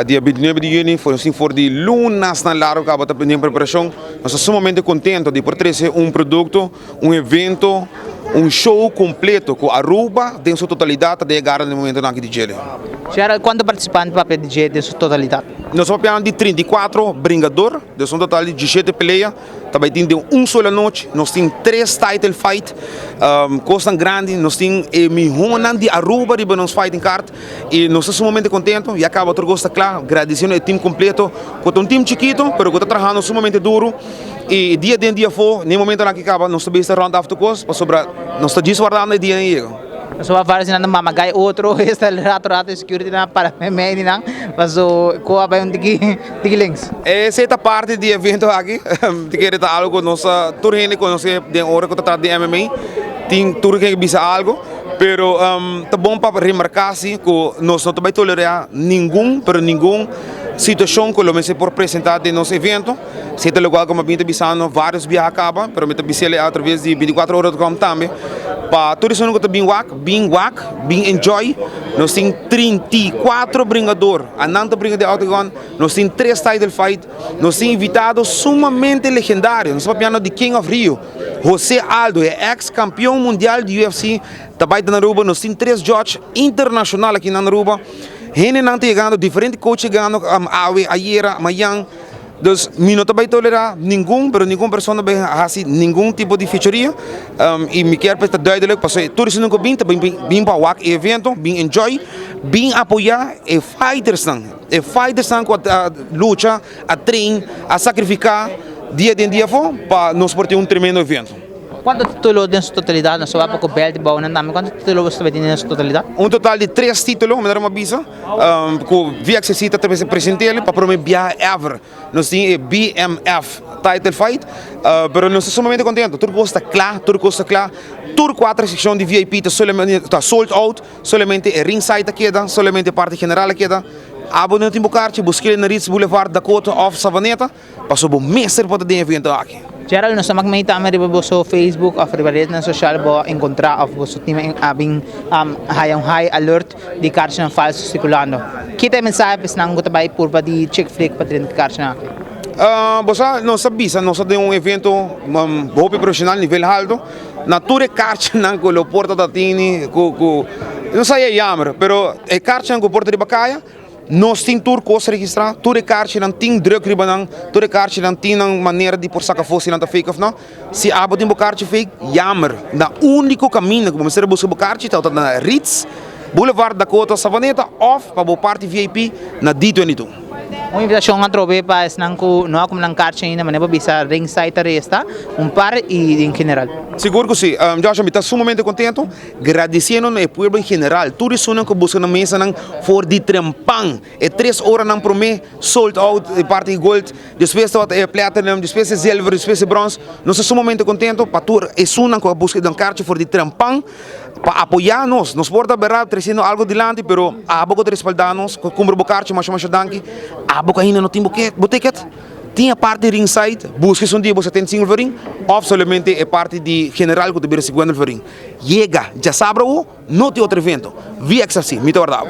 Dia 29 de junho, foi assim, for de lunas na largo, acaba de preparação. Nós estamos sumamente contentes de por trazer produto, evento, show completo com Aruba, em sua totalidade, de chegar no momento aqui de Chile. Gerald, quantos participantes para a DJ de sua totalidade? Nós estamos falando de 34 bringadores, de um total de 17 peleas. Também tem sola noite, nós temos 3 title fight, costas grandes, nós temos milhões de Aruba de nos fighting card e nós estamos sumamente contentes e acaba outra coisa claro, agradecendo ao time completo, com um time chiquito, mas que está trabalhando sumamente duro e dia de dia for, no momento que acaba, nós estamos round after course, para sobrar, nós estamos desguardando o dia em dia. So vários na mamagay outro está rato security na para meio nang paso ko ba yung links. Essa parte do evento aqui, de que está algo nossa turno com nós de hora que está de MMA, tem turno que bisa algo, pero tá bom para remarcar assim que nós não vai tolerar nenhum situação que o se por apresentar de nosso evento. Se é legal como bem bisano vários viagens acaba, pero me tabisele através de 24 horas como também. Para todos os que bem enjoy, nós temos 34 bringadores, ananta bringador de octagon, nós temos 3 title fight, nós temos invitados sumamente legendários, nós estamos falando de King of Rio, José Aldo, é ex-campeão mundial de UFC, também na Aruba, nós temos 3 judges internacionais aqui na Aruba, gente não chegando, diferentes coaches chegando, Awe, Ayera, Mayang. Dus, não vai tolerar nenhuma pessoa vai fazer nenhum tipo de fechoria. E me quero para duidelijk, porque tudo isso nunca bem para o evento, bem enjoy, bem apoiar e fighters com a luta, a trein, a sacrificar dia de dia para nos ter tremendo evento. Quantos títulos na sua totalidade? Na sua época, belt, bau, quantos títulos você tem na sua totalidade? Total de 3 títulos, me deram uma visa. Com VXC presentei para o meu viagem ever. Nós temos BMF Title Fight, mas nós estamos sumamente contentes. Tudo custa claro. Tudo 4 secções de VIP está sold out, somente ringside queda, somente parte general queda. Abo não tem bocarte, busquei na Ritz Boulevard, Dakota, off Savaneta, passou o mestre para o evento aqui. Gerald, nós estamos makita kami riba sa Facebook of ribalit na social bo encontra of sa team abing hayang high alert di karsh ng falso circulando. Kita mensahe pes nang gutabay purba di check flick patrin karsh na. Bosa, nós sabemos evento hopi profissional nível alto, na ture karsh nang ko lo porta da tini ko não sei jammer, pero e karsh nang ko porta di Bacaya. Nós temos tudo coisa registrada, tudo cartão não tem drug ribanang, tudo cartão não tem maneira de por sacar fosse não tá fake of não. Se abo tem cartão fake, jammer. Na único caminho que você busca cartão está na Ritz Boulevard Dakota Savaneta off para o parte VIP na D22. Uma invitação a trobe para nang ko no ako nang cartão ainda maneira bisa ringside resta par e em geral. Seguro que sim. Josh, eu estou sumamente contente, agradecendo ao povo em geral. Tudo isso que busca na mesa for de trempang. É 3 horas não por mês, sold out, parte de gold, depois é platinum, depois é silver, depois é bronze. Nós estamos sumamente contentes para tudo. É isso que busca de cartão for de trempang, para apoiar-nos. Nos porta berrado, trazendo algo delante, pero a boca de respaldar-nos, cumpre o cartão, mas danke. A boca ainda não tem botiquet. Tinha parte de ringside, busca um dia você tem single ring, ou somente é parte de general que você segundo ring. Chega, já sabe não tem outro evento. VXFC, me guardava.